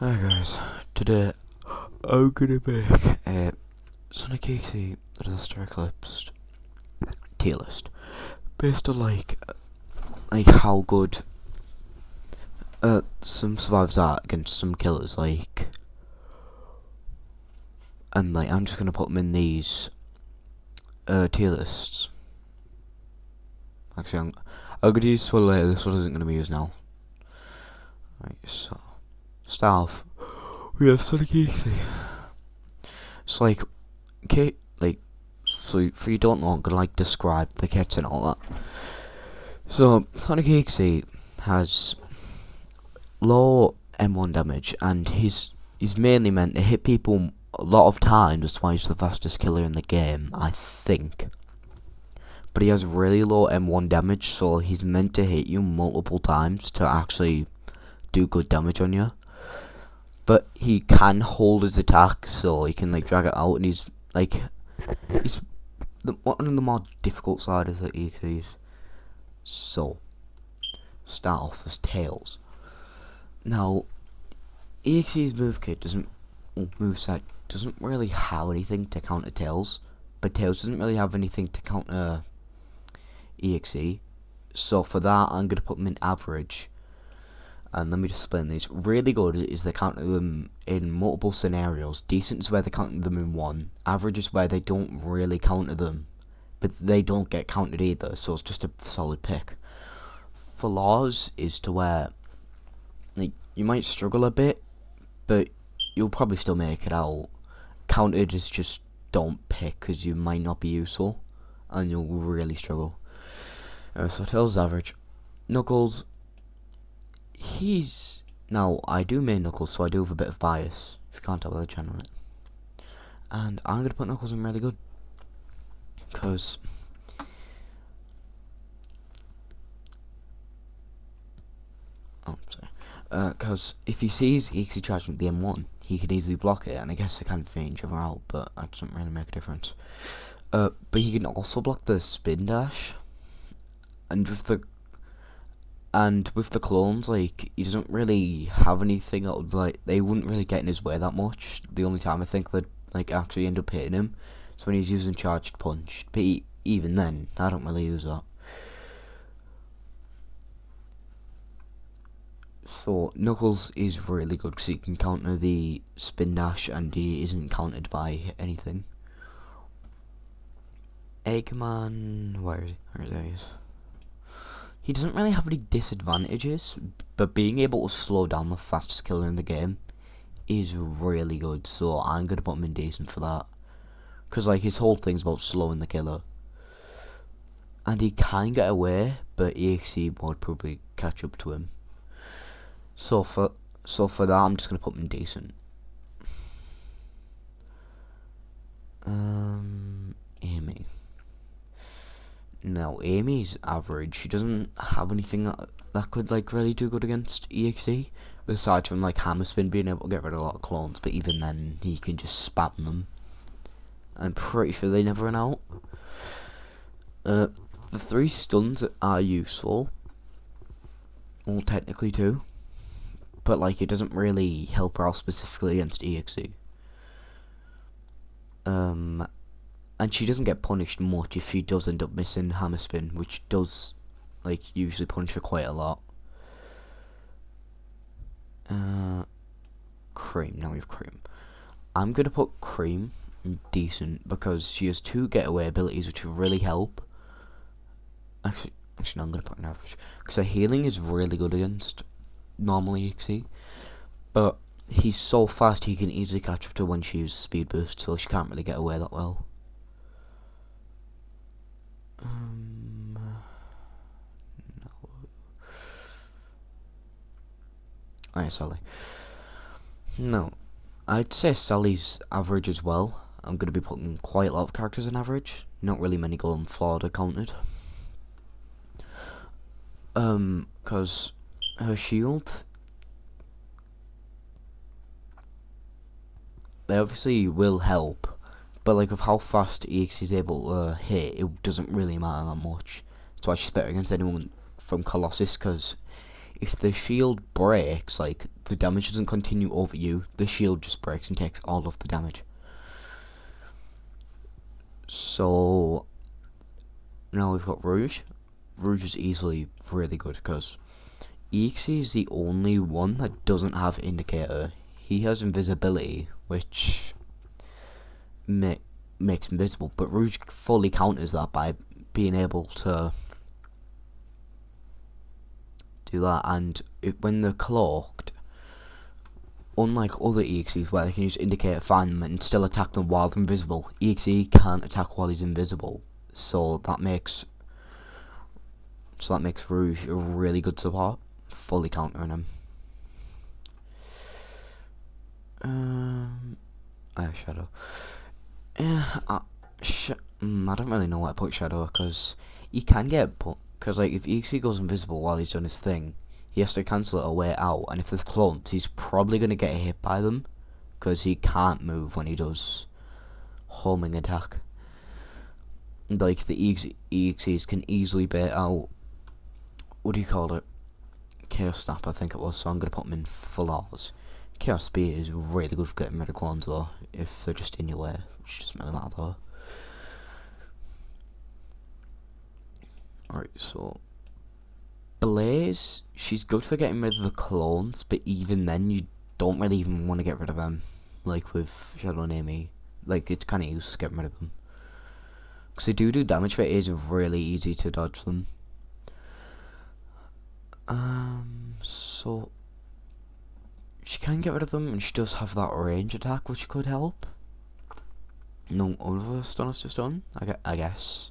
Hi guys, today I'm gonna make a Sonic XE Disaster Eclipsed tier list based on like how good some survivors are against some killers, and I'm just gonna put them in these tier lists. Actually, I'm gonna use this one later. This one isn't gonna be used now. Right, so start off. We have Sonic XE. It's so for you don't know, I'm gonna describe the kits and all that. So Sonic XE has low M1 damage, and he's mainly meant to hit people a lot of times. That's why he's the fastest killer in the game, I think. But he has really low M1 damage, so he's meant to hit you multiple times to actually do good damage on you. But he can hold his attack, so he can drag it out, and he's one of the more difficult side of the EXEs. So start off as Tails. Now EXE's moveset doesn't really have anything to counter Tails, but Tails doesn't really have anything to counter EXE. So for that, I'm gonna put them in average. And let me just explain these. Really good is they counter them in multiple scenarios. Decent is where they counter them in one. Average is where they don't really counter them, but they don't get countered either, so it's just a solid pick. Flaws is to where you might struggle a bit, but you'll probably still make it out. Countered is just don't pick, because you might not be useful, and you'll really struggle. So Tails average. Knuckles. Now I do main Knuckles, so I do have a bit of bias, if you can't tell by the channel it. And I'm gonna put Knuckles in really good, because because if he sees EXE charging with the M1, he could easily block it, and I guess they can feed each other out, but that doesn't really make a difference. But he can also block the spin dash, and with the clones, he doesn't really have anything that would, they wouldn't really get in his way that much. The only time I think they'd actually end up hitting him is when he's using charged punch, but even then, I don't really use that. So Knuckles is really good because he can counter the spin dash, and he isn't countered by anything. Eggman, where is he? Oh, there he is. He doesn't really have any disadvantages, but being able to slow down the fastest killer in the game is really good, so I'm going to put him in decent for that. Because his whole thing's about slowing the killer. And he can get away, but EXE would probably catch up to him. So for that, I'm just going to put him in decent. Amy. Now Amy's average. She doesn't have anything that could really do good against EXE, aside from hammer spin being able to get rid of a lot of clones. But even then, he can just spam them. I'm pretty sure they never run out. The 3 stuns are useful. Well, technically too, but it doesn't really help her out specifically against EXE. And she doesn't get punished much if she does end up missing hammer spin, which does usually punish her quite a lot. Cream. Now we have Cream. I'm gonna put Cream in decent because she has 2 getaway abilities which really help. Actually, no, I'm gonna put an average because her healing is really good against normal EXE, but he's so fast he can easily catch up to when she uses speed boost, so she can't really get away that well. No. Alright, Sally. No, I'd say Sally's average as well. I'm going to be putting quite a lot of characters in average. Not really many golden flawed are counted. Because her shield, they obviously will help, but of how fast EXE is able to hit, it doesn't really matter that much. That's why she's better against anyone from Colossus, because if the shield breaks, like, the damage doesn't continue over you, the shield just breaks and takes all of the damage. So, now we've got Rouge. Rouge is easily really good, because EXE is the only one that doesn't have Indicator. He has Invisibility, which makes him visible, but Rouge fully counters that by being able to do that. And when they're cloaked, unlike other EXEs where they can use Indicator, find them, and still attack them while they're invisible, EXE can't attack while he's invisible. So that makes Rouge a really good support, fully countering him. Shadow. Yeah, I don't really know why I put Shadow, because he can get put. Because, like, if EXE goes invisible while he's done his thing, he has to cancel it away out, and if there's clones, he's probably going to get hit by them, because he can't move when he does homing attack. Like, the EXEs can easily bait out, what do you call it? Chaos Snap, I think it was, so I'm going to put him in flaws. Chaos Spear is really good for getting rid of clones, though, if they're just in your way, which doesn't really matter, though. Alright, so Blaze, she's good for getting rid of the clones, but even then, you don't really even want to get rid of them. Like with Shadow and Amy, like, it's kind of useless getting rid of them, because they do damage, but it is really easy to dodge them. So she can get rid of them, and she does have that range attack, which could help. No other stunners to stun, I guess.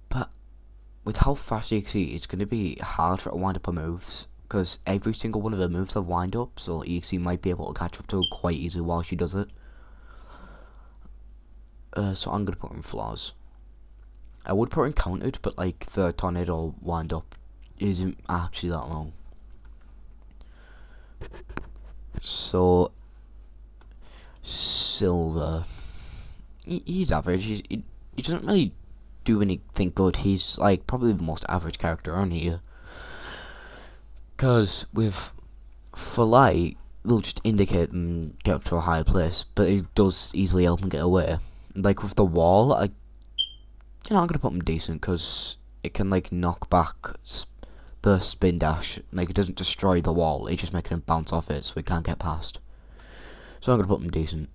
But with how fast EXE, it's going to be hard for her to wind up her moves, because every single one of her moves have wind up, so EXE might be able to catch up to her quite easily while she does it. So I'm going to put her in flaws. I would put her in countered, but, like, the tornado wind up isn't actually that long. So Silver, he's average. He doesn't really do anything good. He's, like, probably the most average character on here, because with Light, they'll just indicate and get up to a higher place, but it does easily help him get away. Like with the wall, I'm gonna put him decent, because it can, like, knock back the spin dash. Like, it doesn't destroy the wall, it just makes him bounce off it, so he can't get past. So I'm gonna put him decent.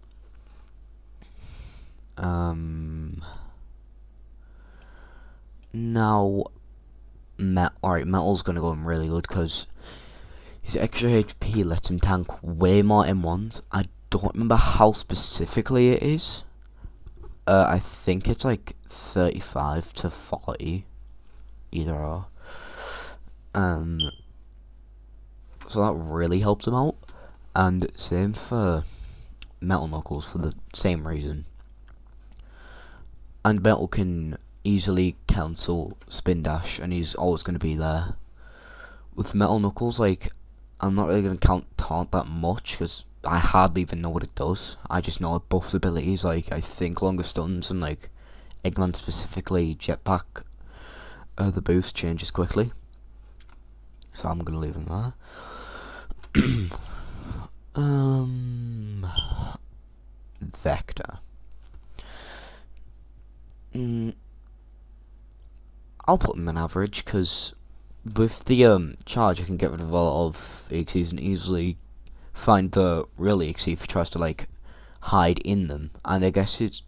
Now, Metal's gonna go in really good, because his extra HP lets him tank way more M1s. I don't remember how specifically it is. I think it's like 35 to 40, either or. So that really helps him out, and same for Metal Knuckles for the same reason. And Metal can easily cancel spin dash, and he's always going to be there. With Metal Knuckles, like, I'm not really going to count taunt that much, because I hardly even know what it does. I just know it buffs abilities, like, I think longer stuns, and, like, Eggman specifically, Jetpack, the boost changes quickly. So I'm going to leave him there. Vector. I'll put him in average, because with the charge, I can get rid of a lot of EXEs and easily find the real EXE if he tries to, like, hide in them. And I guess it's...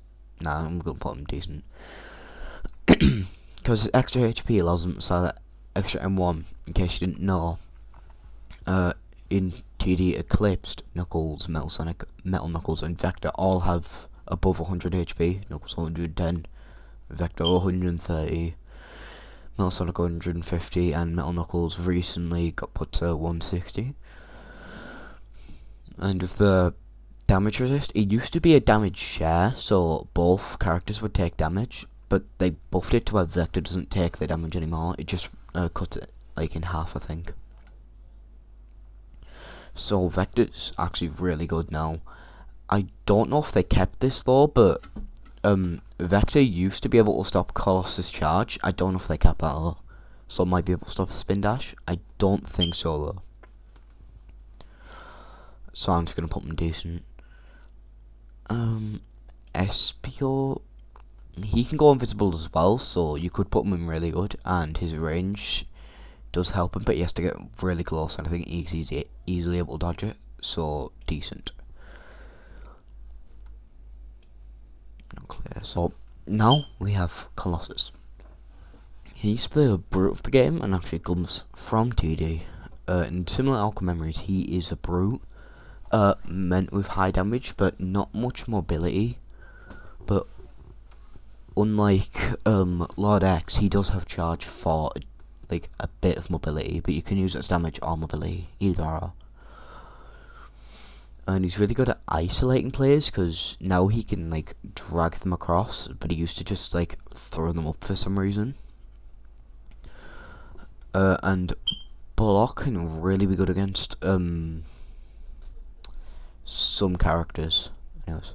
I'm going to put him decent. Because his extra HP allows him to sell that extra M1, in case you didn't know. In TD, Eclipsed, Knuckles, Metal Sonic, Metal Knuckles, and Vector all have above 100 HP. Knuckles 110, Vector 130, Metal Sonic 150, and Metal Knuckles recently got put to 160. And with the damage resist, it used to be a damage share, so both characters would take damage, but they buffed it to where Vector doesn't take the damage anymore. It just cuts it, like, in half, I think. So Vector's actually really good now. I don't know if they kept this though, but Vector used to be able to stop Colossus' charge. I don't know if they kept that though. so it might be able to stop a spin dash. I don't think so though. So I'm just gonna put him decent. Espio, he can go invisible as well, so you could put him in really good, and his range does help him, but he has to get really close, and I think he's easily able to dodge it, so decent. Clear. So now we have Colossus. He's the brute of the game, and actually comes from TD. In similar outcome memories, he is a brute, meant with high damage, but not much mobility. But unlike Lord X, he does have charge for like a bit of mobility, but you can use it as damage or mobility, either or. And he's really good at isolating players, because now he can like drag them across, but he used to just like throw them up for some reason. And block can really be good against some characters. Anyways,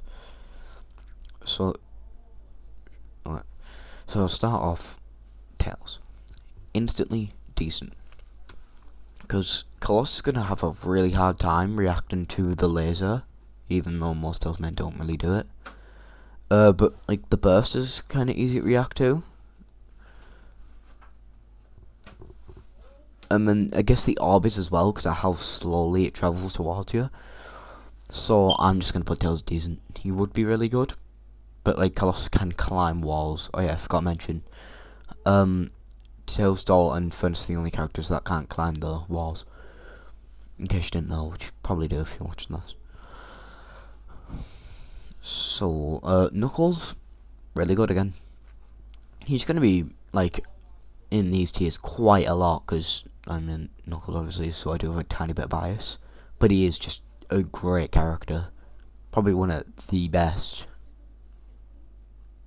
so alright, so I'll start off Tails. Instantly decent, because Colossus is gonna have a really hard time reacting to the laser, even though most Tails men don't really do it. But like the burst is kind of easy to react to. And then I guess the orb is as well, because of how slowly it travels towards you. So I'm just gonna put Tails decent. He would be really good, but like Colossus can climb walls. Oh yeah, I forgot to mention. Tails, Doll, and Furnace are the only characters that can't climb the walls. In case you didn't know, which you probably do if you're watching this. So Knuckles, really good again. He's gonna be like in these tiers quite a lot, because I'm in Knuckles obviously, so I do have a tiny bit of bias. But he is just a great character, probably one of the best.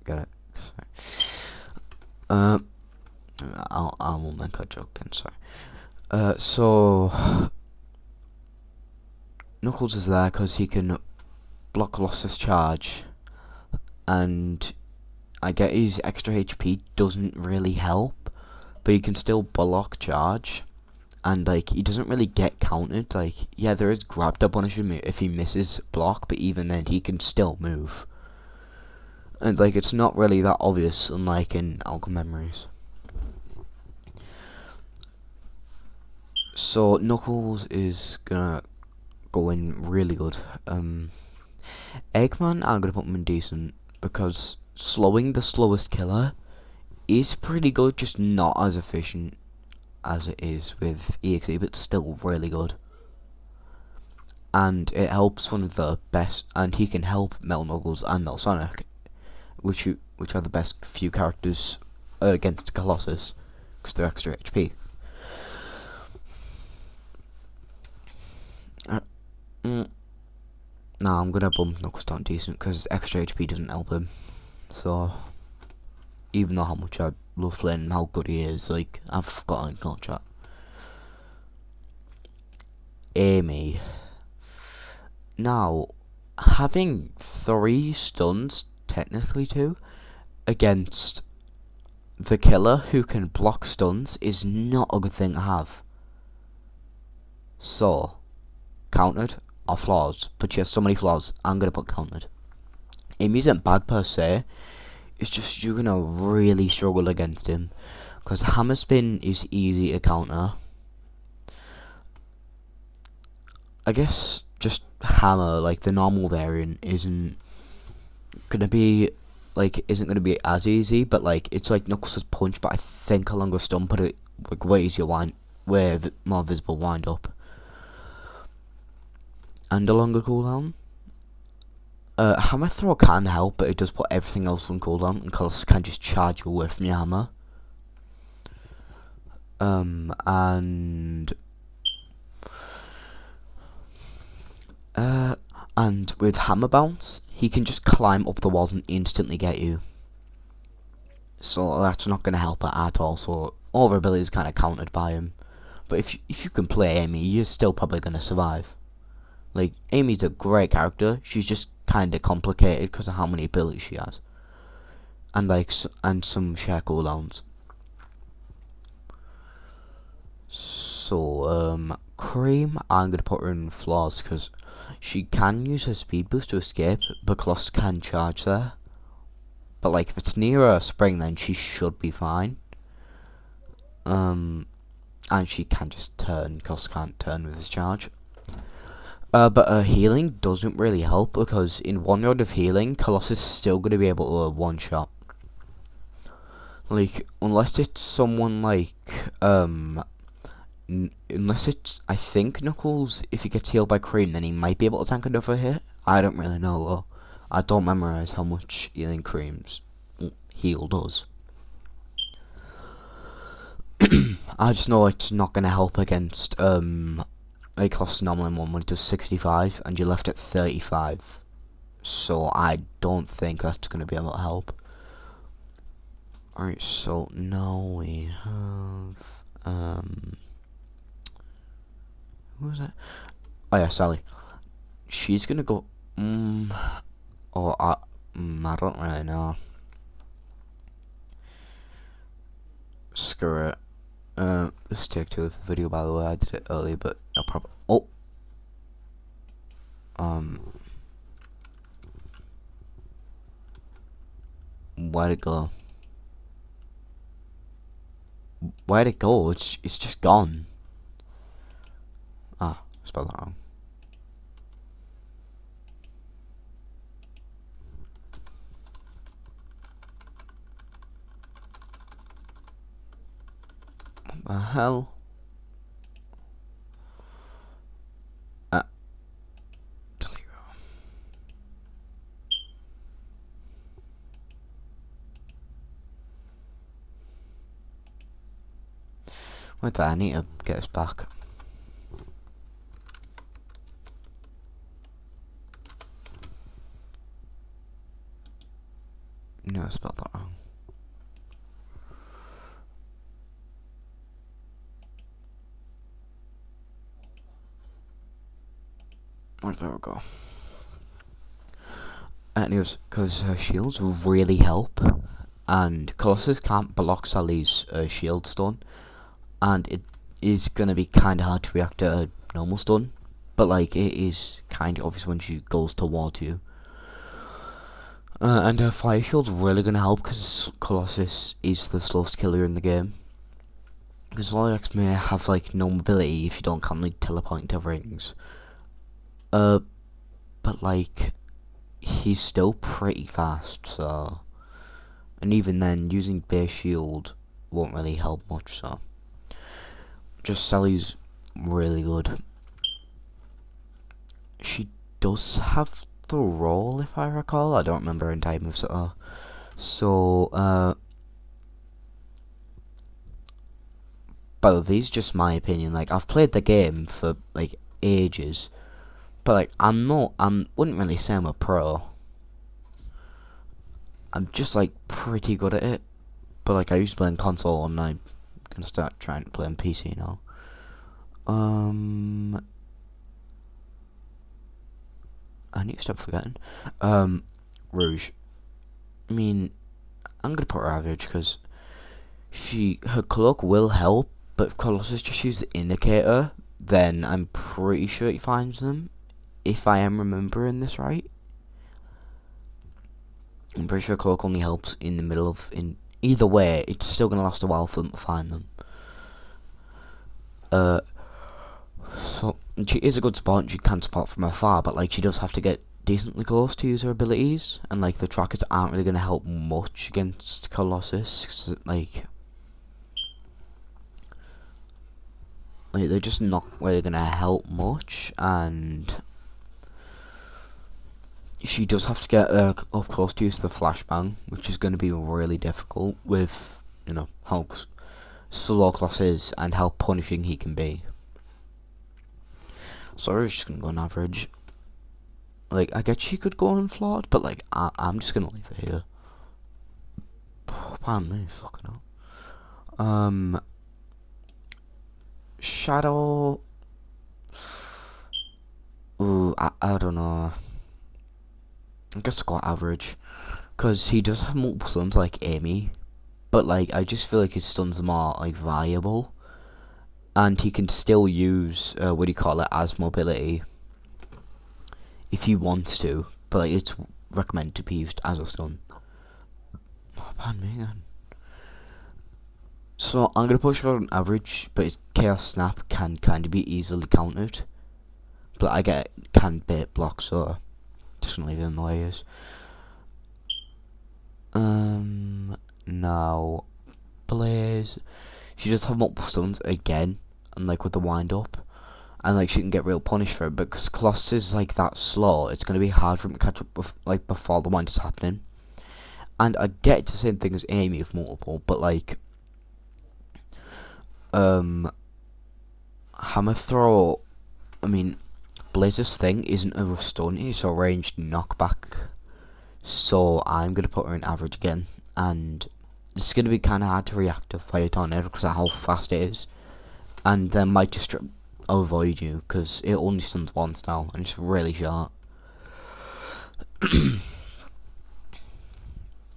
Got it. Sorry. I won't make a joke then. Sorry. So Knuckles is there because he can block Colossus charge, and I get his extra HP doesn't really help, but he can still block charge. And like he doesn't really get countered. Like, yeah, there is grab to punish him if he misses block, but even then he can still move. And like it's not really that obvious, unlike in Outcome Memories. So Knuckles is gonna go in really good. Eggman, I'm gonna put him in decent, because slowing the slowest killer is pretty good, just not as efficient as it is with EXE, but still really good. And it helps one of the best, and he can help Metal Knuckles and Metal Sonic, which are the best few characters against Colossus, because they're extra HP. Nah, I'm gonna bump Knuckles down decent, because extra HP doesn't help him. So even though how much I love playing and how good he is, like, I've forgotten not chat. Amy. Now, having 3 stuns, technically 2, against the killer who can block stuns is not a good thing to have. So, countered are flaws, but she has so many flaws, I'm gonna put countered. Amy isn't bad per se, it's just you're gonna really struggle against him, because hammer spin is easy to counter. I guess just hammer, like the normal variant, isn't gonna be as easy, but like it's like Knuckles' punch, but I think a longer stun put it like way easier way more visible wind up, and a longer cooldown. Hammer throw can help, but it does put everything else on cooldown, and Colossus can just charge you away from your hammer. And with hammer bounce, he can just climb up the walls and instantly get you. So that's not gonna help at all. So all of her abilities kind of countered by him. But if you can play Amy, you're still probably gonna survive. Like, Amy's a great character. She's just kind of complicated because of how many abilities she has, and like some share cooldowns. So, Cream, I'm gonna put her in flaws because she can use her speed boost to escape, but Colossus can charge there. But like, if it's near a spring, then she should be fine. And she can just turn. Colossus can't turn with his charge. But her healing doesn't really help because in one round of healing, Colossus is still gonna be able to one shot. Like, unless it's someone like unless it's, I think Knuckles, if he gets healed by Cream, then he might be able to tank another hit. I don't really know though. I don't memorize how much healing Cream's heal does. I just know it's not gonna help against like Colossus normal in one when it does 65 and you're left at 35. So I don't think that's gonna be able to help. Alright, so now we have who was that? Oh yeah, Sally. She's gonna go. I don't really know. Screw it. This is take 2 of the video, by the way. I did it earlier, but no problem. Oh. Where'd it go? Where'd it go? It's just gone. Ah, spelled that wrong. What the hell? Delete. Wait there, I need to get us back. No, I spelled that wrong. Where'd that go? Anyways, because her shields really help, and Colossus can't block Sally's shield stun, and it is gonna be kind of hard to react to a normal stun, but like it is kind of obvious when she goes towards you. And her fire shield's really gonna help because Colossus is the slowest killer in the game. Because Lorax may have like no mobility if you don't count like teleport into rings. But like he's still pretty fast, so, and even then using base shield won't really help much, so just Sally's really good. She does have the roll, if I recall. I don't remember in time moves at all. So but these just my opinion. Like, I've played the game for like ages, but like wouldn't really say I'm a pro. I'm just like pretty good at it, but like I used to play on console and I'm gonna start trying to play on PC now. I need to stop forgetting. Rouge. I mean, I'm gonna put her average because her cloak will help, but if Colossus just uses the indicator, then I'm pretty sure he finds them. If I am remembering this right, I'm pretty sure cloak only helps in the middle of. In either way, it's still gonna last a while for them to find them. So she is a good spot and she can spot from afar, but like she does have to get decently close to use her abilities, and like the trackers aren't really gonna help much against Colossus, 'cause, like they're just not really gonna help much, and she does have to get up close to use the flashbang, which is gonna be really difficult with, you know, how slow Colossus is and how punishing he can be. So I was just gonna go on average. Like, I guess she could go on flawed, but like I'm just gonna leave it here. Pardon me, fucking hell. Shadow. Ooh, I don't know. I guess I'll go average, cause he does have multiple stuns like Amy, but like I just feel like his stuns are more like viable. and he can still use what do you call it, as mobility if he wants to, but like, it's recommended to be used as a stun. Oh, pardon me again. So I'm gonna push out an average, but his chaos snap can kind of be easily countered. But I get can bait block, so just gonna leave it in the way it is. Now Blaze, she does have multiple stuns again, and like with the wind up, and like she can get real punished for it. Because Colossus is like that slow, it's gonna be hard for him to catch up like before the wind is happening. And I get it's the same thing as Amy with multiple, but like hammer throw, I mean, Blaze's thing isn't a stun, it's a ranged knockback. So I'm gonna put her in average again, and it's gonna be kind of hard to react to Fire Tornado because of how fast it is, and then might just avoid you because it only stuns once now, and it's really short.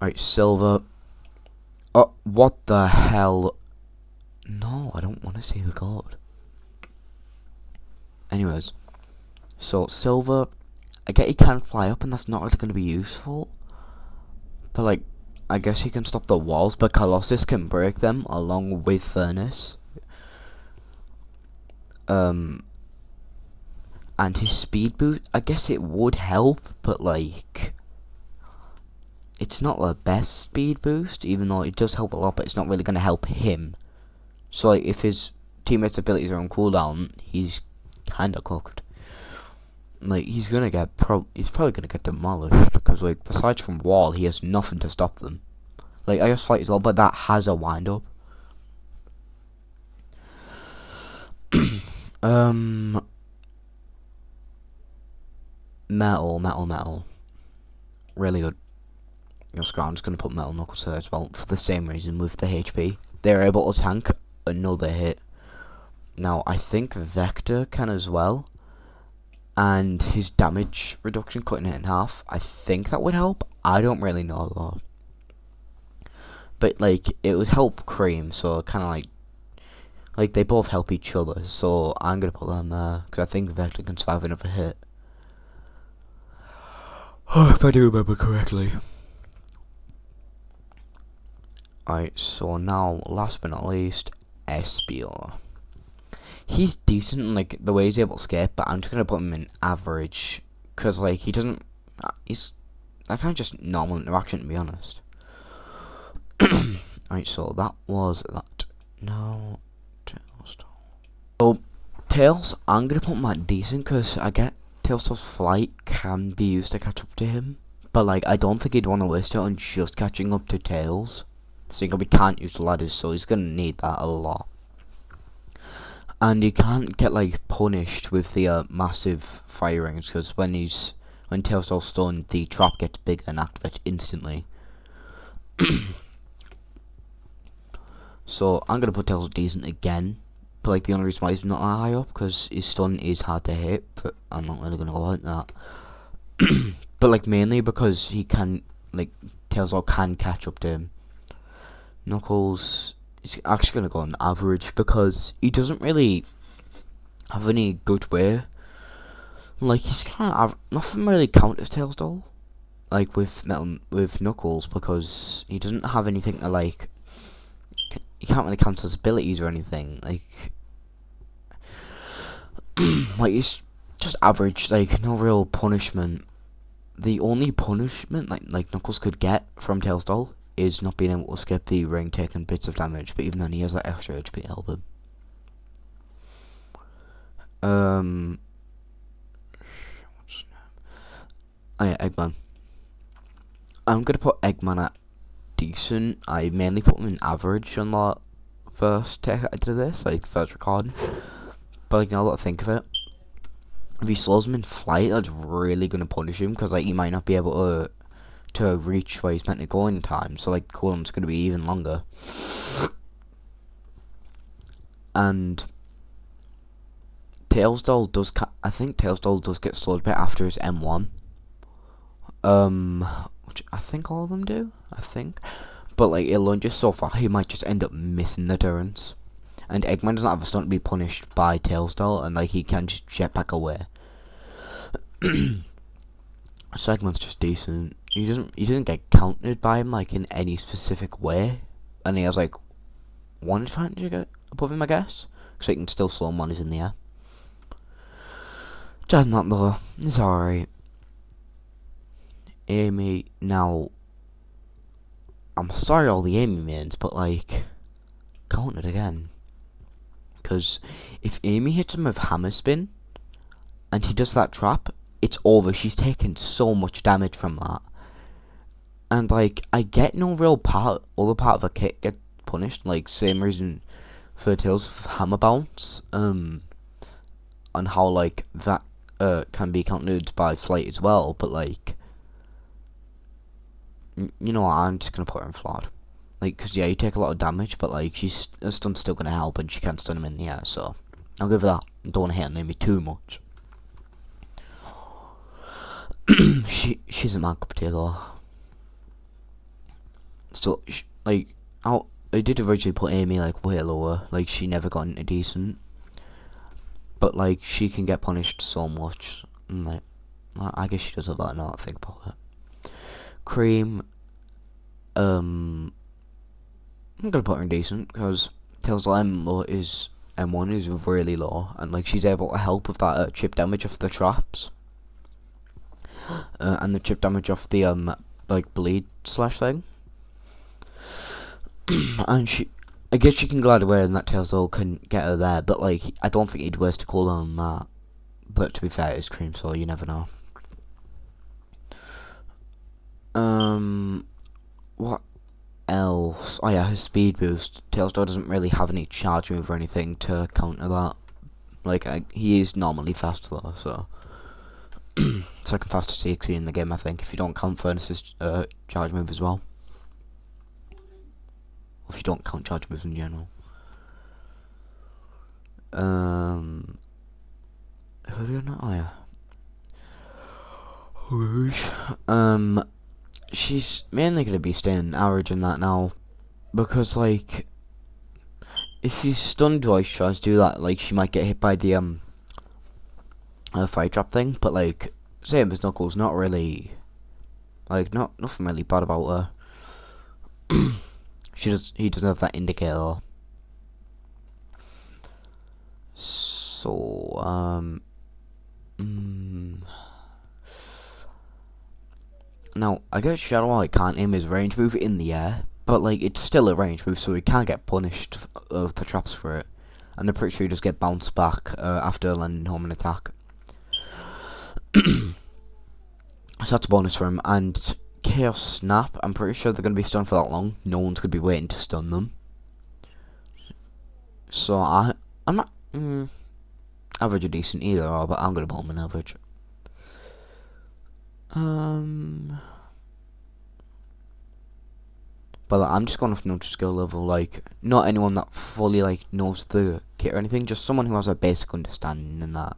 Alright, Silver. Oh, what the hell? No, I don't want to see the god. Anyways, so Silver, I get he can fly up, and that's not really going to be useful. But like, I guess he can stop the walls, but Colossus can break them along with Furnace. And his speed boost, I guess it would help, but like, it's not the best speed boost, even though it does help a lot, but it's not really going to help him. So like, if his teammates' abilities are on cooldown, he's kinda cooked. Like, he's probably gonna get demolished, because like, besides from wall, he has nothing to stop them. Like, I guess fight as well, but that has a wind up. Metal. Really good. I'm just gonna put Metal Knuckles there as well, for the same reason with the HP. They're able to tank another hit. Now, I think Vector can as well. And his damage reduction, cutting it in half, I think that would help. I don't really know though. But like, it would help Cream, so kind of like they both help each other. So I'm gonna put them there because I think Vector can survive another hit. Oh, if I do remember correctly. Alright, so now last but not least, Espior. He's decent, like the way he's able to escape, but I'm just gonna put him in average because like he doesn't. He's that kind of just normal interaction, to be honest. Alright, so that was that. Now, Tails. So Tails, I'm gonna put him at decent because I get Tails' flight can be used to catch up to him, but like I don't think he'd want to waste it on just catching up to Tails. So we can't use ladders, so he's gonna need that a lot. And he can't get like punished with the massive fire rings, because when Tails is stunned, the trap gets bigger and activates instantly. So I'm gonna put Tails decent again, but like the only reason why he's not that high up because his stun is hard to hit. But I'm not really gonna go like that. But like mainly because he can, like Tails can catch up to him. Knuckles is actually gonna go on average because he doesn't really have any good way. Like he's kind of nothing really counters Tails though. Like with Knuckles, because he doesn't have anything to like. He can't really cancel his abilities or anything. Like he's just average. Like no real punishment. The only punishment like Knuckles could get from Tails doll is not being able to escape the ring, taking bits of damage. But even then, he has that extra HP to help him. Oh yeah, Eggman. I'm gonna put Eggman at decent. I mainly put him in average on the first take I did this, like first recording. But like now that I think of it, if he slows him in flight, that's really gonna punish him because like he might not be able to reach where he's meant to go in time. So like cooldown's gonna be even longer. And Tails doll does. I think Tails doll does get slowed a bit after his M1. Which I think all of them do. I think, but like it lunges so far, he might just end up missing the turns. and Eggman doesn't have a stunt to be punished by Tailstar, and like he can just jet back away. So Eggman's just decent. He doesn't get countered by him like in any specific way, and he has like one advantage above him, I guess, because he can still slow him when he's in the air. Done that though, it's alright. Amy, now, I'm sorry all the Amy mains, but like, countered again. Because if Amy hits him with hammer spin, and he does that trap, it's over. She's taken so much damage from that. And like, I get no real other part of a kit get punished, like same reason for Tails' hammer bounce, and how like that can be countered by flight as well, but like, you know what, I'm just gonna put her in flawed. Like, cause yeah, you take a lot of damage, but like, her stun's still gonna help, and she can stun him in the air, so I'll give her that. I don't wanna hit on Amy too much. She isn't my cup of tea though. Still, like, I did originally put Amy like way lower, like she never got into decent, but like she can get punished so much, and like, I guess she does have that now that I think about it. Cream, I'm gonna put her in decent, because Tails' M1 is really low, and like she's able to help with that chip damage of the traps, and the chip damage of the like bleed slash thing. And I guess she can glide away, and that Tails can get her there, but like, I don't think he'd waste a cooldown on that. But to be fair, it's Cream, so you never know. What else? Oh yeah, her speed boost. Tailstar doesn't really have any charge move or anything to counter that. Like, he is normally fast though, so second fastest EXE in the game, I think, if you don't count Furnace's charge move as well. If you don't count charge moves in general. Who do I know? Oh yeah. She's mainly gonna be staying in average in that now, because like, if you stunned while she tries to do that, like she might get hit by the fire trap thing. But like, same as Knuckles, not really, like nothing really bad about her. He doesn't have that indicator. So, now, I guess Shadow Eye can't aim his range move in the air, but like, it's still a range move, so he can't get punished of the traps for it. And I'm pretty sure he just get bounced back after landing home an attack. So that's a bonus for him. And Chaos Snap, I'm pretty sure they're going to be stunned for that long. No one's going to be waiting to stun them. So I'm not average or decent either, but I'm going to put them in average. But I'm just going off no skill level, like, not anyone that fully like knows the kit or anything, just someone who has a basic understanding in that.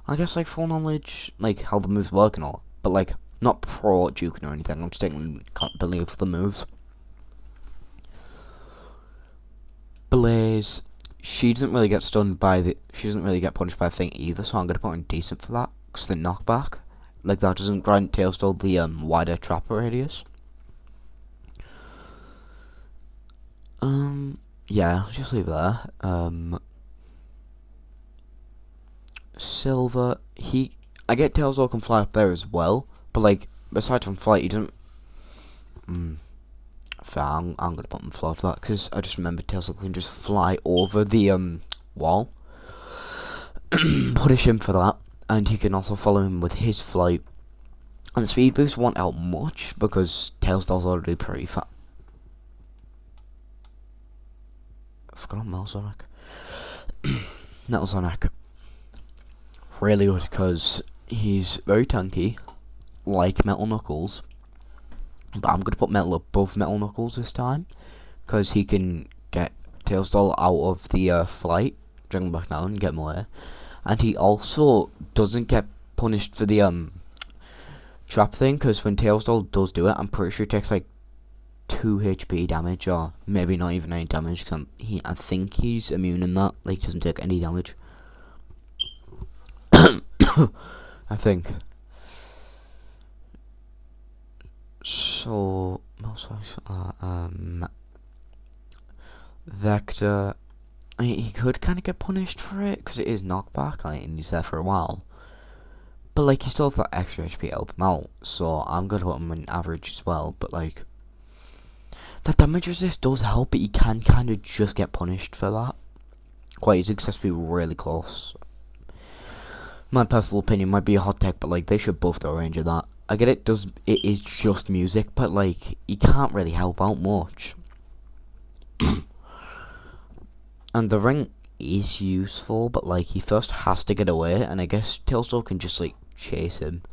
I guess like full knowledge, like how the moves work and all, but like not pro juking or anything. I'm just taking accountability for the moves. Blaze, she doesn't really get stunned by she doesn't really get punished by a thing either, so I'm gonna put her in decent for that, because the knockback, like that doesn't grant Tailstar the wider trapper radius. Yeah, I'll just leave it there. Silver, I get Tailstar can fly up there as well, but like, besides from flight, he doesn't. Fair, I'm gonna put him flat for that, because I just remember Tailstar can just fly over the wall. Punish him for that, and he can also follow him with his flight. And speed boost won't help much, because Tailstar's already pretty fat. I forgot Metal Sonic. Metal Sonic. Really good, because he's very tanky, like Metal Knuckles. But I'm going to put Metal above Metal Knuckles this time, because he can get Tailstar out of the flight, drag him back down and get him away. And he also doesn't get punished for the trap thing, because when Tailstar does do it, I'm pretty sure it takes like 2 HP damage, or maybe not even any damage, because I think he's immune in that, like, doesn't take any damage. I think. So, Vector, I mean, he could kind of get punished for it, because it is knockback, like, and he's there for a while. But, like, he still has that extra HP to help him out, so I'm going to put him in average as well, but, like, the damage resist does help, but you can kind of just get punished for that. Quite easy, because it has to be really close. My personal opinion might be a hot take, but, like, they should buff the range of that. I get it is just music, but, like, you can't really help out much. And the ring is useful, but, like, he first has to get away, and I guess Tailstorm can just, like, chase him.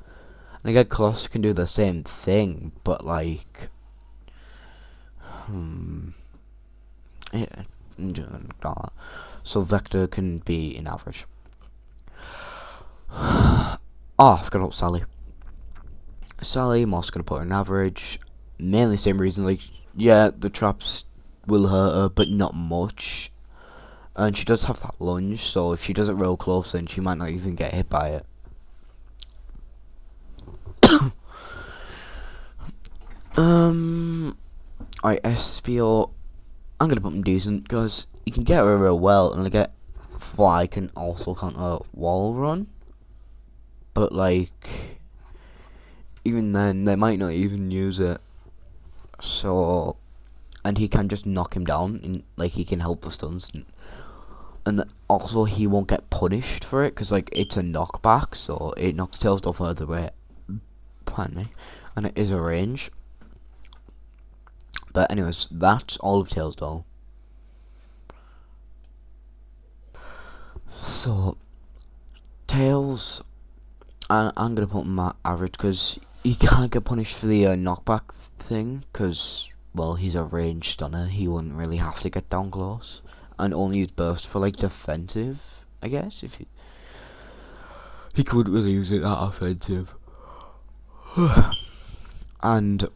And I guess Colossus can do the same thing, but, like, yeah, so Vector can be in average. Oh, I forgot about Sally. Sally, I'm also gonna put her in average. Mainly same reason, like, yeah, the traps will hurt her, but not much. And she does have that lunge, so if she does it real close, then she might not even get hit by it. Alright, SPO, I'm gonna put him decent, because you can get her real well, and I get Fly can also counter wall run. But, like, even then, they might not even use it. So, and he can just knock him down, and, like, he can help the stuns. And also, he won't get punished for it, because, like, it's a knockback, so it knocks Tailstorm further away. Pardon me. And it is a range. But anyways, that's all of Tailstorm. So, Tails, I'm going to put him at average, because he can't get punished for the knockback thing, because, well, he's a range stunner. He wouldn't really have to get down close. And only use burst for, like, defensive, I guess, if he couldn't really use it that offensive. And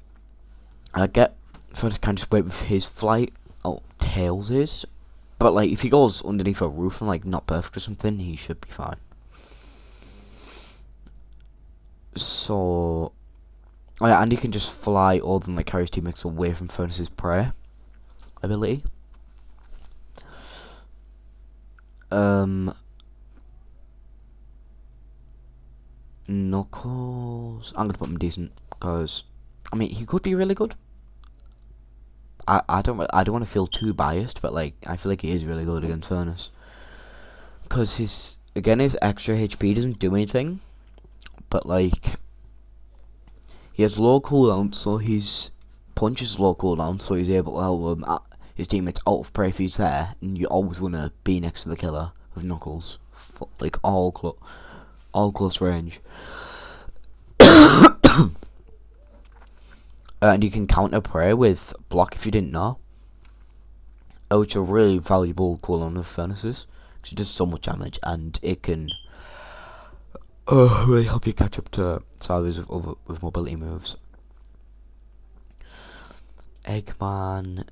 I get first kind of split with his flight. Oh, Tails is, but, like, if he goes underneath a roof and, like, not perfect or something, he should be fine. So, oh yeah, and he can just fly other than, like, carry his teammates away from Furnace's prey ability. Knuckles, I'm gonna put him decent, because, I mean, he could be really good. I don't want to feel too biased, but, like, I feel like he is really good against Furnace, because his extra HP doesn't do anything, but, like, he has low cooldown, so his punch is low cooldown, so he's able to help his teammates out of prey if he's there, and you always want to be next to the killer with Knuckles, like, all close range. And you can counter prey with block if you didn't know, which are really valuable cooldown of Furnaces, because it does so much damage, and it can really help you catch up to survivors with mobility moves. Eggman,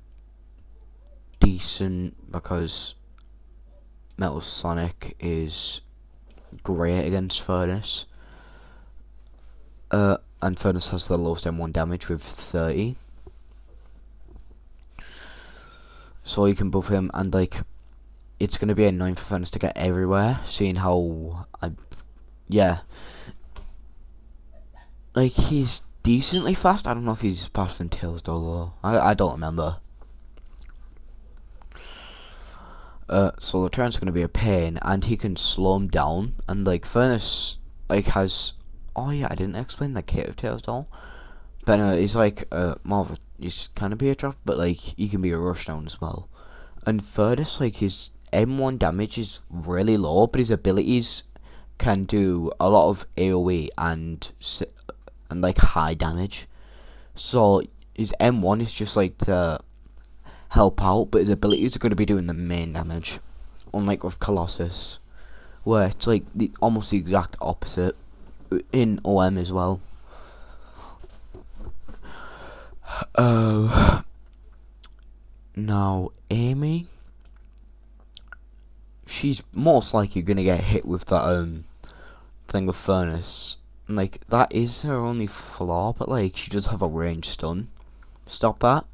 decent, because Metal Sonic is great against Furnace. And Furnace has the lowest M1 damage with 30. So you can buff him, and, like, it's gonna be annoying for Furnace to get everywhere, seeing how like, he's decently fast. I don't know if he's faster than Tails though. I don't remember. So the turn's gonna be a pain, and he can slow him down, and, like, Furnace, like, has, oh yeah, I didn't explain the kit of Tails doll. But anyway, he's like more of a, he's kind of be a drop, but, like, he can be a rush down as well. And Furnace, like, his M1 damage is really low, but his abilities can do a lot of AoE and like, high damage. So his M1 is just, like, to help out, but his abilities are going to be doing the main damage. Unlike with Colossus, where it's, like, almost the exact opposite in OM as well. Now Amy, she's most likely gonna get hit with that thing with furnace. Like that is her only flaw, but like she does have a range stun. Stop that.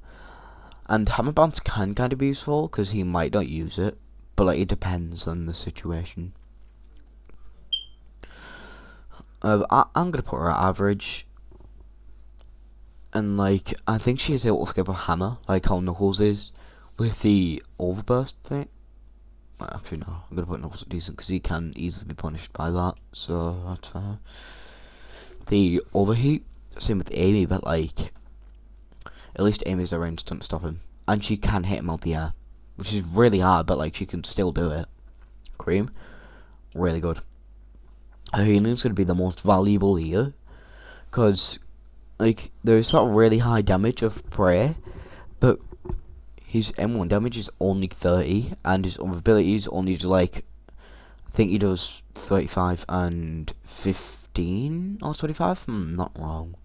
And hammer bounce can kind of be useful because he might not use it, but like it depends on the situation. I'm gonna put her at average, and like I think she is able to skip a hammer, like how Knuckles is with the overburst thing. Actually, no, I'm gonna put Knuckles at decent because he can easily be punished by that, so that's fair. The overheat, same with Amy, but like at least Amy's a range stunt to stop him, and she can hit him out the air, which is really hard, but like she can still do it. Cream, really good. Her healing's gonna be the most valuable here, cause like there's that really high damage of prey, but his M1 damage is only 30, and his other abilities only do like I think he does 35 and 15 or 25. Not wrong.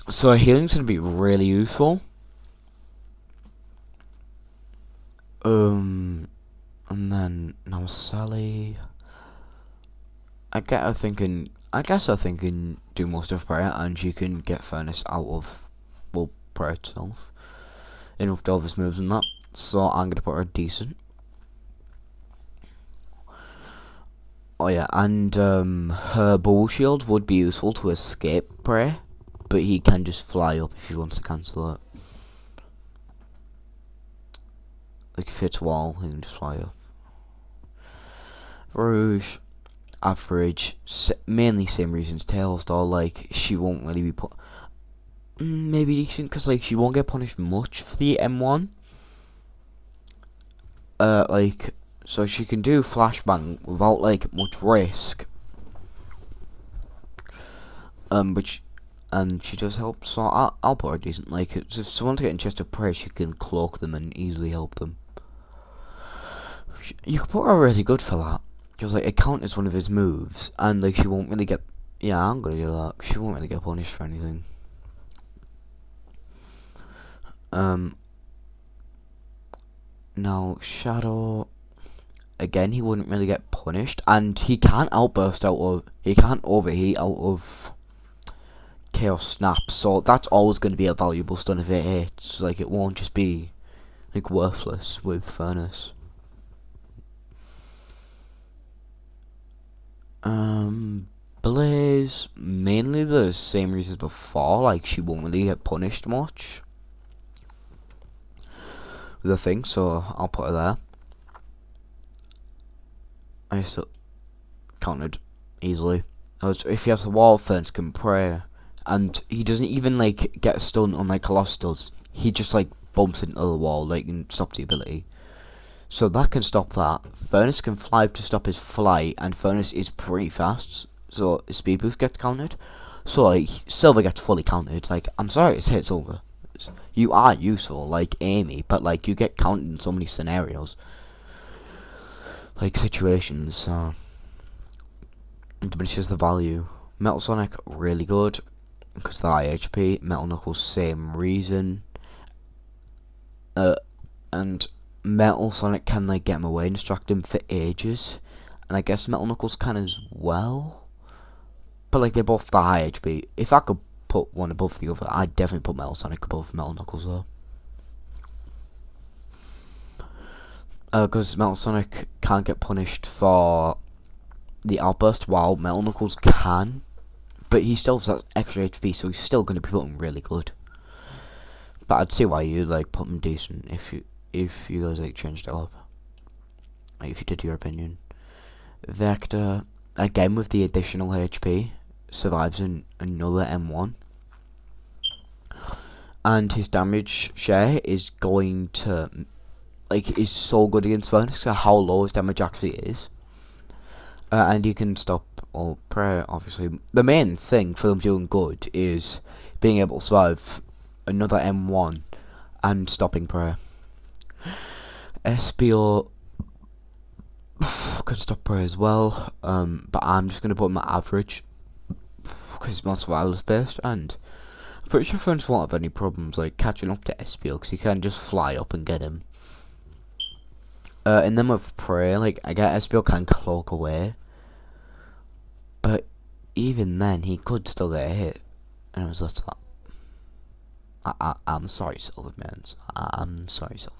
So her healing's gonna be really useful. And then now Sally. I guess I thinking do most of prayer, and she can get furnace out of prayer itself. Enough to all of his moves and that. So I'm gonna put her decent. Oh yeah, and her bow shield would be useful to escape prey, but he can just fly up if he wants to cancel it. Like fits wall, he can just fly up. Rouge, average, mainly same reasons. Tails though, like she won't really be put. Maybe decent because like she won't get punished much for the M1. Like so she can do flashbang without like much risk. And she does help, so I'll put her decent. Like if someone's getting chest of prey, she can cloak them and easily help them. You could put her really good for that, because like it counts as one of his moves, and like she won't really get. Yeah, I'm gonna do that. She won't really get punished for anything. Now Shadow, again, he wouldn't really get punished, and he can't outburst out of. He can't overheat out of Chaos Snap, so that's always going to be a valuable stun if it hits. Like it won't just be like worthless with Furnace. Blaze, mainly the same reasons before, like she won't really get punished much with the thing, so I'll put her there. I still counted easily. If he has the wall, Ferns can pray, and he doesn't even like get a stun on like Colossus does. He just like bumps into the wall, like and stops the ability. So that can stop that. Furnace can fly to stop his flight, and Furnace is pretty fast, so his speed boost gets counted. So like Silver gets fully counted. Like I'm sorry, it's hit Silver. You are useful, like Amy, but like you get counted in so many scenarios, like situations. So it diminishes the value. Metal Sonic really good because the high HP. Metal Knuckles same reason. And Metal Sonic can like get him away and distract him for ages, and I guess Metal Knuckles can as well. But like they're both the high HP. If I could put one above the other, I'd definitely put Metal Sonic above Metal Knuckles though. Because Metal Sonic can't get punished for the outburst, while Metal Knuckles can, but he still has that extra HP, so he's still going to be putting really good. But I'd see why you like put him decent if you guys like changed it up. Like, if you did your opinion. Vector, again with the additional HP, survives in another M1. And his damage share is going to, like, is so good against Furnace, so how low his damage actually is. And you can stop all prayer, obviously. The main thing for them doing good is being able to survive another M1 and stopping prayer. SBO can stop prayer as well, but I'm just going to put him at average because it's more survivalist based, and pretty sure friends won't have any problems like catching up to SPO because you can just fly up and get him. And then with Prey, like I get SPO can cloak away, but even then he could still get hit, and I was just like, I'm sorry, Silver man. I'm sorry, Silver.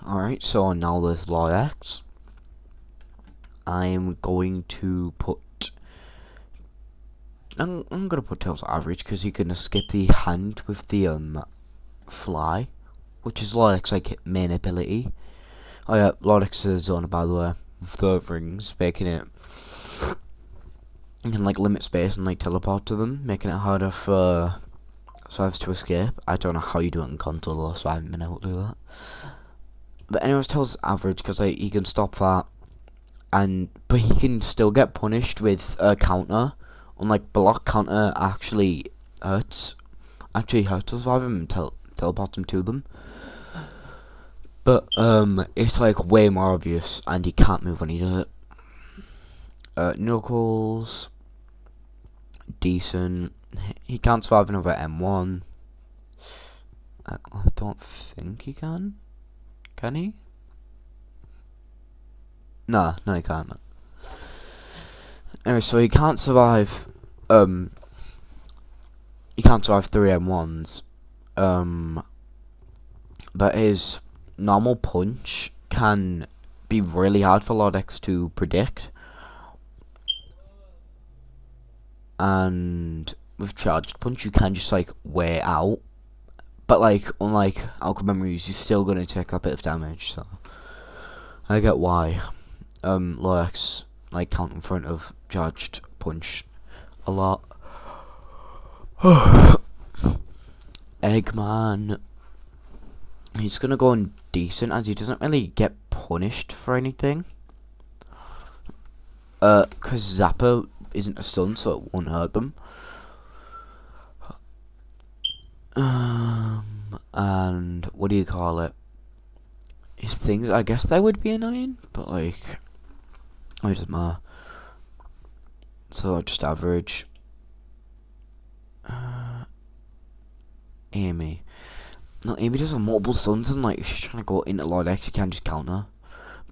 Alright, so now there's Lord X. I'm going to put... I'm gonna put Tails average because he can escape the hand with the fly, which is Lord X's like main ability. Oh yeah, Lord X's zone, by the way, with the rings, making it... You can like limit space and like teleport to them, making it harder for survivors to escape. I don't know how you do it in console though, so I haven't been able to do that. But anyways, Tails average because like he can stop that, but he can still get punished with a counter. Unlike block, counter actually hurts the survivor and teleports him to them. But it's like way more obvious, and he can't move when he does it. Knuckles, decent. He can't survive another M1. I don't think he can. Can he? No, he can't. Anyway, so he can't survive. He can't survive 3 M1s. But his normal punch can be really hard for Lord X to predict. And with charged punch, you can just like wear out. But like, unlike Alchemy Memories, you're still gonna take a bit of damage. So I get why Lord X like count in front of charged punch a lot. Eggman, he's gonna go on decent as he doesn't really get punished for anything. Cause Zapper isn't a stun, so it won't hurt them. And what do you call it? His things, I guess they would be annoying, but like, it doesn't matter. So just average. Amy. No, Amy does have multiple stuns, and like if she's trying to go into Lord X, you can just counter.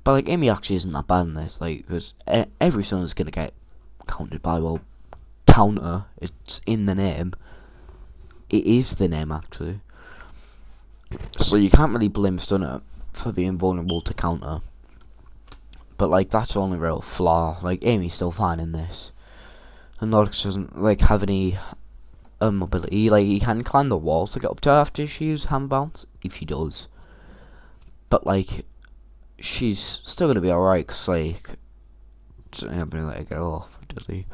But like Amy actually isn't that bad in this, like because every stun is gonna get countered by counter. It's in the name. It is the name actually. So you can't really blame Stunner for being vulnerable to counter. But like that's the only real flaw. Like Amy's still fine in this. And Norix doesn't like have any mobility. Like he can climb the walls to get up to her after she uses hammer bounce, if she does. But like she's still gonna be alright, cause like I'm gonna let her get off, does he?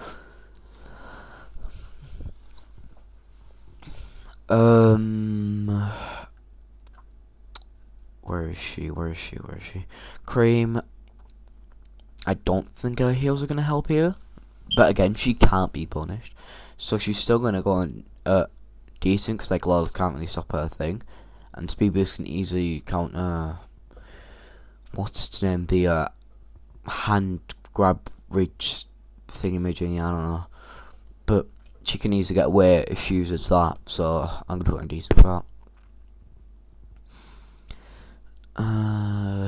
Where is she? Cream. I don't think her heals are gonna help here. But again, she can't be punished. So she's still gonna go on decent, because like Lawless can't really stop her thing. And Speed Boost can easily counter what's its name? The hand grab reach thingamajiggy, I don't know. But she can easily get away if she uses that, so I'm gonna put her in decent for that.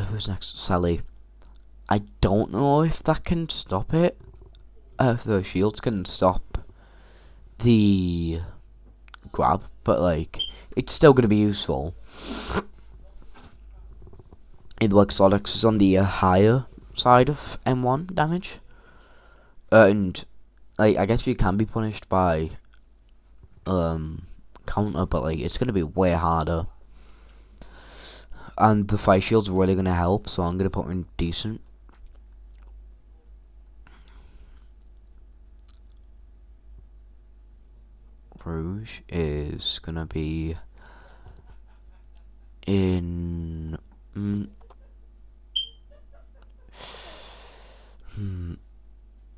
Who's next? Sally. I don't know if that can stop it. If the shields can stop the grab, but like it's still gonna be useful. It looks like X is on the higher side of M1 damage, and like I guess you can be punished by counter, but like it's gonna be way harder. And the fire shield's really gonna help, so I'm gonna put her in decent. Rouge is gonna be in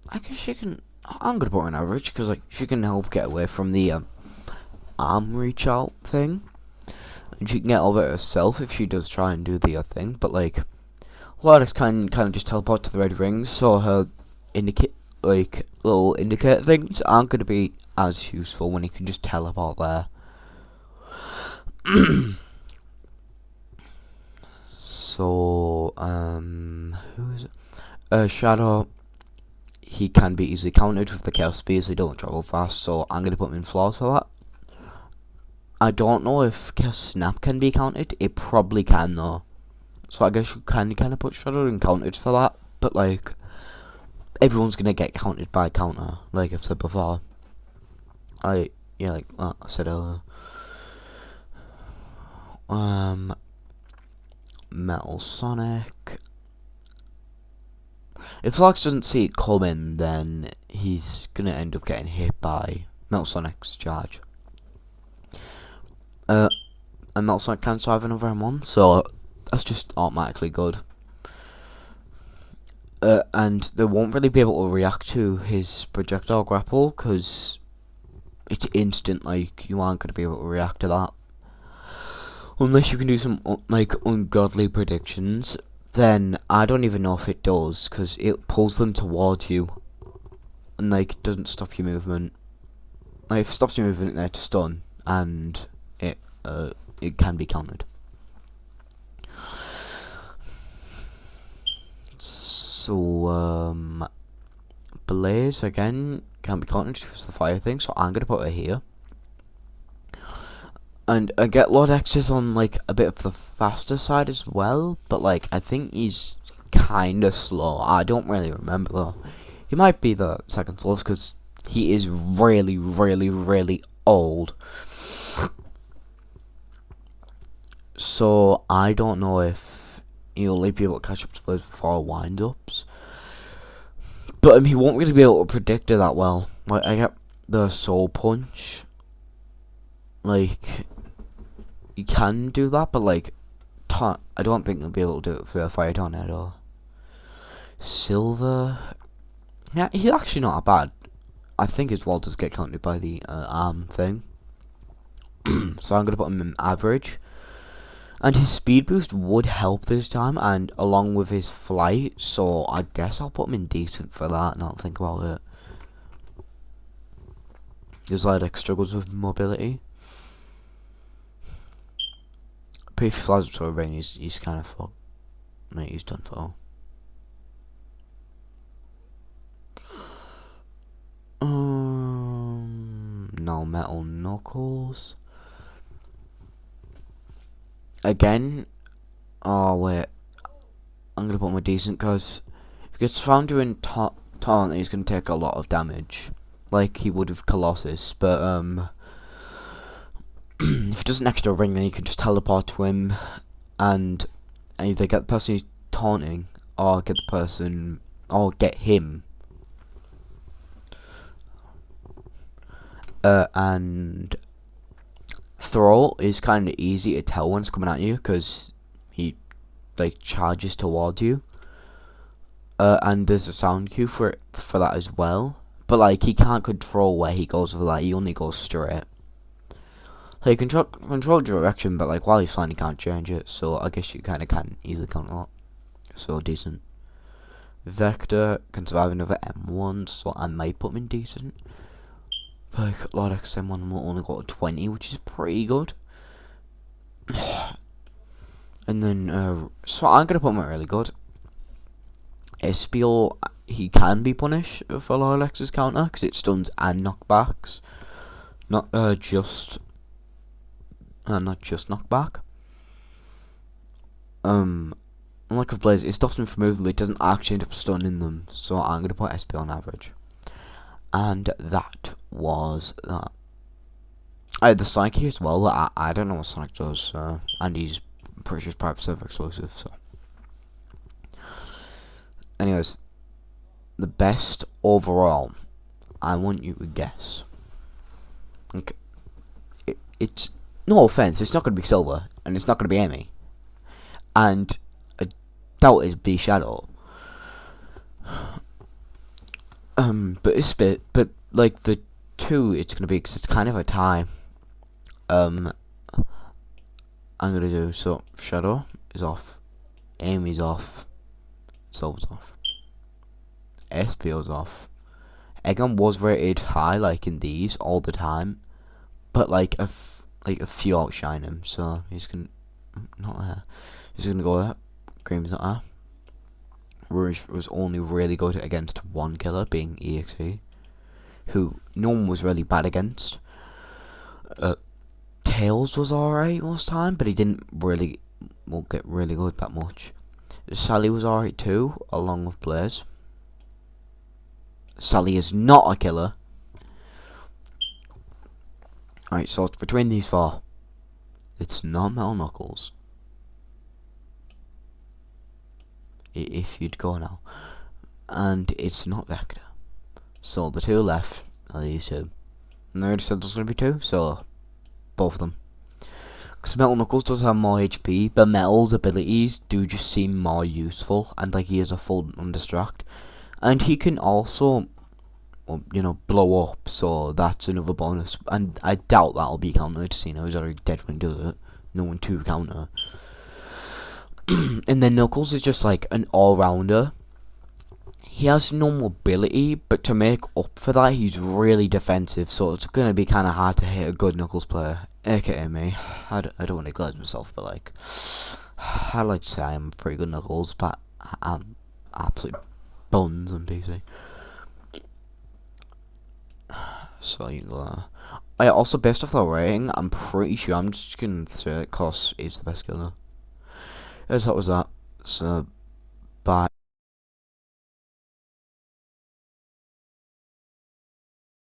I guess she can. I'm gonna put her in average because like she can help get away from the arm reach out thing. And she can get over it herself if she does try and do the other thing. But like, Lordex can kind of just teleport to the red rings, so her little indicator things aren't going to be as useful when he can just teleport there. So, who is it? Shadow. He can be easily countered with the chaos speeds. They don't travel fast, so I'm going to put him in flaws for that. I don't know if Chaos Snap can be counted. It probably can though. So I guess you can kind of put Shadow in counted for that. But like, everyone's gonna get counted by counter, like I've said before. Like I said earlier. Metal Sonic. If Lox doesn't see it coming, then he's gonna end up getting hit by Metal Sonic's charge. And Metal Sonic can survive another M1, so that's just automatically good. And they won't really be able to react to his projectile grapple, because it's instant, like, you aren't going to be able to react to that. Unless you can do some, ungodly predictions, then I don't even know if it does, because it pulls them towards you, and, like, it doesn't stop your movement. Like, if it stops your movement, there to stun, and it can be countered. So, Blaze, again, can't be countered because of the fire thing, so I'm going to put her here. And I get Lord X is on, like, a bit of the faster side as well, but, like, I think he's kind of slow. I don't really remember, though. He might be the second slowest, because he is really, really, really old. So, I don't know if he'll be able to catch up to Blaze before wind-ups. But he won't really be able to predict it that well. Like, I get the Soul Punch. Like, you can do that, but like, I don't think he'll be able to do it for a Fire Tornado. Silver. Yeah, he's actually not bad. I think his wall does get counted by the arm thing. So I'm going to put him in average. And his speed boost would help this time, and along with his flight, so I guess I'll put him in decent for that, and I'll think about it. Because Lydex struggles with mobility. But if he flies up to a ring, he's kind of fucked. Mate, he's done for. No Metal Knuckles. Again, oh wait, I'm gonna put him a decent, because if he gets found doing taunt, he's gonna take a lot of damage, like he would with Colossus. But if he does an extra ring, then you can just teleport to him, and either get the person he's taunting, or get the person, or get him. And throw is kind of easy to tell when it's coming at you, because he like charges towards you. And there's a sound cue for that as well. But like, he can't control where he goes with that. He only goes straight. So you can control direction, but like while he's flying, he can't change it. So I guess you kind of can easily count that. So decent. Vector can survive another M1, so I might put him in decent. Like, Lord X M1 will only got a 20, which is pretty good. And then, so I'm gonna put him at really good. Espial, he can be punished for Lord X's counter, because it stuns and knockbacks. Not just knockback. Unlike with Blaze, it stops him from moving, but it doesn't actually end up stunning them. So I'm gonna put SP on average. And that was that. I had the Psyche as well, but I don't know what Sonic does, and he's pretty sure private server exclusive, so. Anyways, the best overall, I want you to guess. Okay. It's, no offense, it's not going to be Silver, and it's not going to be Amy. And I doubt it'd be Shadow. But like the two, it's gonna be, because it's kind of a tie. I'm gonna do, so Shadow is off, Amy's off, Silver's off, SPO's off. Egon was rated high, like in these all the time, but like a few outshine him, so he's gonna not there. He's gonna go there. Cream's not there. Rouge was only really good against one killer, being EXE, who no one was really bad against. Tails was alright most time, but he won't get really good that much. Sally was alright too, along with Blaze. Sally is not a killer. Alright, so it's between these four. It's not Metal Knuckles. If you'd go now. And it's not Vector. So the two left are these two. And I already said there's going to be two, so both of them. Because Metal Knuckles does have more HP, but Metal's abilities do just seem more useful, and like he has a full undistract. And he can also, well, you know, blow up, so that's another bonus. And I doubt that'll be countered, seeing he's already dead when he does it. No one to counter. And then Knuckles is just like an all-rounder. He has no mobility, but to make up for that, he's really defensive, so it's going to be kind of hard to hit a good Knuckles player, aka me. I don't want to glaz myself, but like, I like to say I'm a pretty good Knuckles, but I'm absolute buns on PC. So you go. I also, based off the rating, I'm pretty sure I'm just going to say it because he's the best killer. As that was that, so bye.